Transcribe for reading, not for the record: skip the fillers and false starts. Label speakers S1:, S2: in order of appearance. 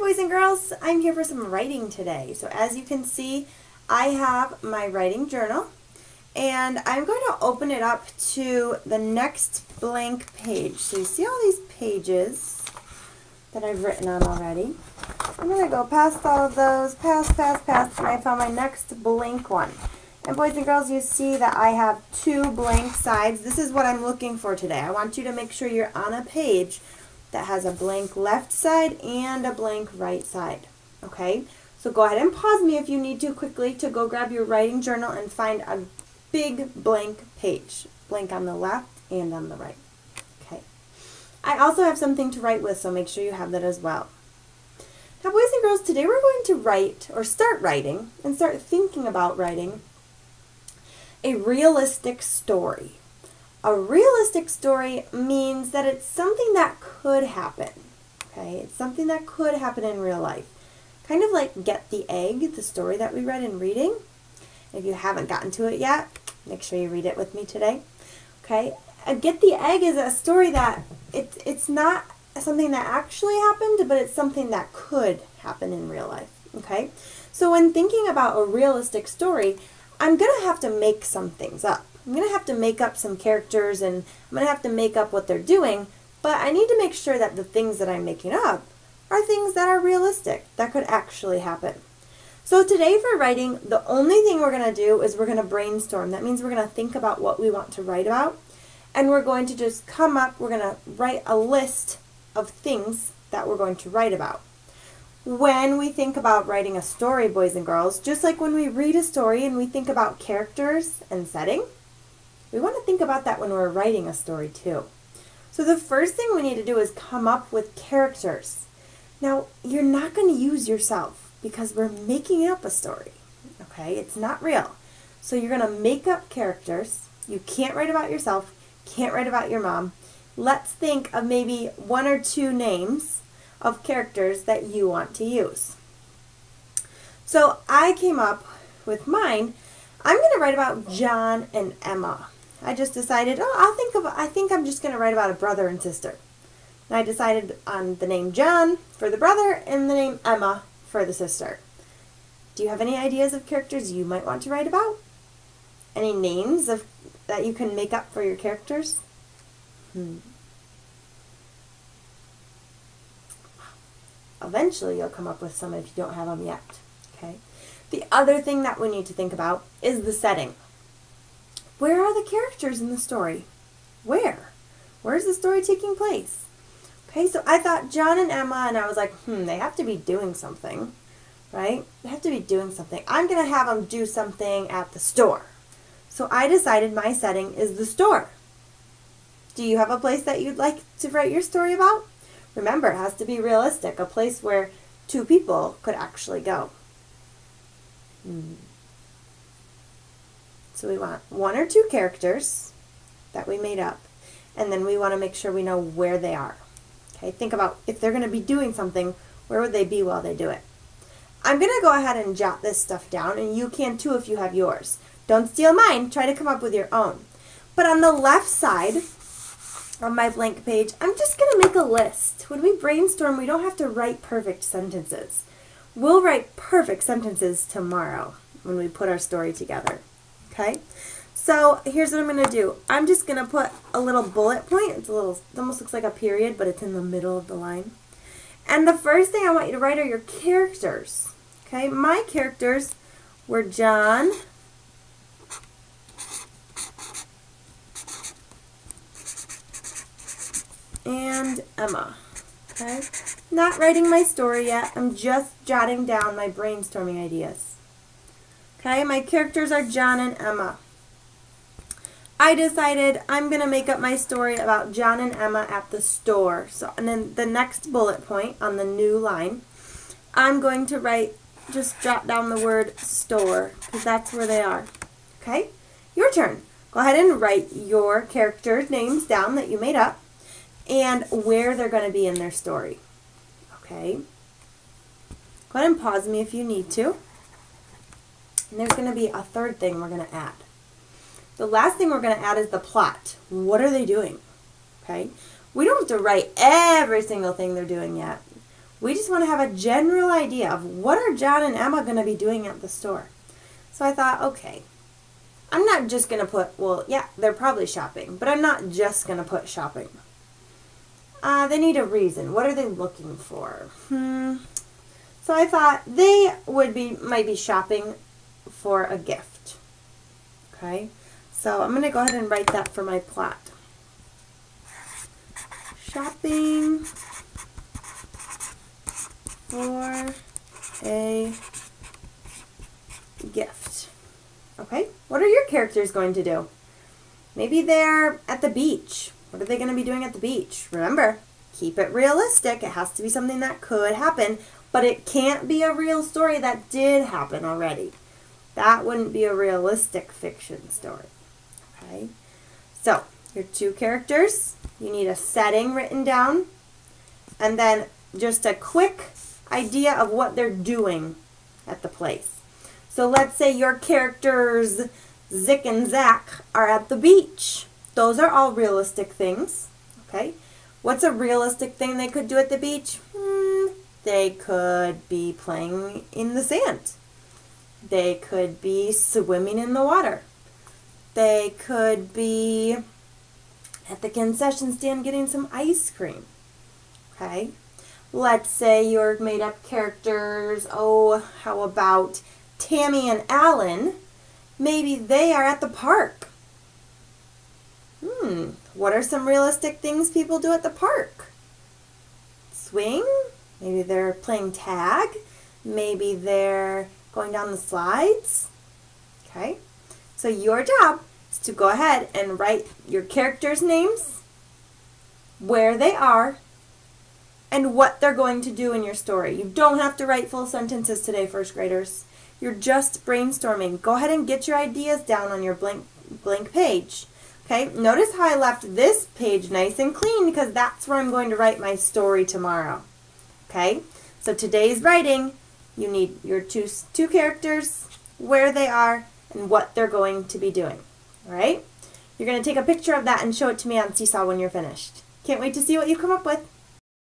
S1: boys and girls, I'm here for some writing today. So as you can see, I have my writing journal and I'm going to open it up to the next blank page. So you see all these pages that I've written on already. I'm going to go past all of those, past, and I found my next blank one. And boys and girls, you see that I have two blank sides. This is what I'm looking for today. I want you to make sure you're on a page that has a blank left side and a blank right side. Okay? So go ahead and pause me if you need to quickly to go grab your writing journal and find a big blank page. Blank on the left and on the right. Okay. I also have something to write with, so make sure you have that as well. Now boys and girls, today we're going to write, or start writing, and start thinking about writing a realistic story. A realistic story means that it's something that could happen. Okay, it's something that could happen in real life. Kind of like Get the Egg, the story that we read in reading. If you haven't gotten to it yet, make sure you read it with me today. Okay, Get the Egg is a story that it's not something that actually happened, but it's something that could happen in real life. Okay, so when thinking about a realistic story, I'm going to have to make some things up. I'm going to have to make up some characters and I'm going to have to make up what they're doing, but I need to make sure that the things that I'm making up are things that are realistic, that could actually happen. So today for writing, the only thing we're going to do is we're going to brainstorm. That means we're going to think about what we want to write about, and we're going to just come up, we're going to write a list of things that we're going to write about. When we think about writing a story, boys and girls, just like when we read a story and we think about characters and setting, we want to think about that when we're writing a story too. So the first thing we need to do is come up with characters. Now, you're not going to use yourself because we're making up a story. Okay, it's not real. So you're going to make up characters. You can't write about yourself, can't write about your mom. Let's think of maybe one or two names of characters that you want to use. So I came up with mine. I'm going to write about John and Emma. I just decided, I think I'm just going to write about a brother and sister. And I decided on the name John for the brother and the name Emma for the sister. Do you have any ideas of characters you might want to write about? Any names that you can make up for your characters? Eventually you'll come up with some if you don't have them yet. Okay. The other thing that we need to think about is the setting. Where are the characters in the story? Where? Where's the story taking place? Okay, so I thought John and Emma, and I was like, they have to be doing something, right? They have to be doing something. I'm going to have them do something at the store. So I decided my setting is the store. Do you have a place that you'd like to write your story about? Remember, it has to be realistic, a place where two people could actually go. So we want one or two characters that we made up, and then we want to make sure we know where they are. Okay, think about if they're going to be doing something, where would they be while they do it? I'm going to go ahead and jot this stuff down, and you can too if you have yours. Don't steal mine, try to come up with your own. But on the left side on my blank page, I'm just going to make a list. When we brainstorm, we don't have to write perfect sentences. We'll write perfect sentences tomorrow when we put our story together. Okay? So here's what I'm going to do. I'm just going to put a little bullet point. It almost looks like a period, but it's in the middle of the line. And the first thing I want you to write are your characters. Okay? My characters were John and Emma. Okay? Not writing my story yet. I'm just jotting down my brainstorming ideas. Okay? My characters are John and Emma. I decided I'm going to make up my story about John and Emma at the store. So, and then the next bullet point on the new line, I'm going to just jot down the word store, because that's where they are. Okay? Your turn. Go ahead and write your character names down that you made up and where they're going to be in their story. Okay? Go ahead and pause me if you need to. And there's going to be a third thing we're going to add. The last thing we're going to add is the plot. What are they doing? Okay? We don't have to write every single thing they're doing yet. We just want to have a general idea of what are John and Emma going to be doing at the store. So I thought, okay, I'm not just going to put, well, yeah, they're probably shopping, but I'm not just going to put shopping. They need a reason. What are they looking for? So I thought they might be shopping for a gift. Okay, so I'm going to go ahead and write that for my plot. Shopping for a gift. Okay, what are your characters going to do? Maybe they're at the beach. What are they going to be doing at the beach? Remember, keep it realistic. It has to be something that could happen, but it can't be a real story that did happen already. That wouldn't be a realistic fiction story. Okay, so your two characters, you need a setting written down, and then just a quick idea of what they're doing at the place. So let's say your characters, Zick and Zach, are at the beach. Those are all realistic things. Okay, what's a realistic thing they could do at the beach? They could be playing in the sand. They could be swimming in the water. They could be at the concession stand getting some ice cream. Okay, let's say your made-up characters, oh, how about Tammy and Alan? Maybe they are at the park. What are some realistic things people do at the park? Swing? Maybe they're playing tag. Maybe they're going down the slides. Okay, so your job is to go ahead and write your characters' names, where they are, and what they're going to do in your story. You don't have to write full sentences today, first graders. You're just brainstorming. Go ahead and get your ideas down on your blank page. Okay, notice how I left this page nice and clean because that's where I'm going to write my story tomorrow. Okay, so today's writing, you need your two characters, where they are, and what they're going to be doing. All right, you're going to take a picture of that and show it to me on Seesaw when you're finished. Can't wait to see what you come up with.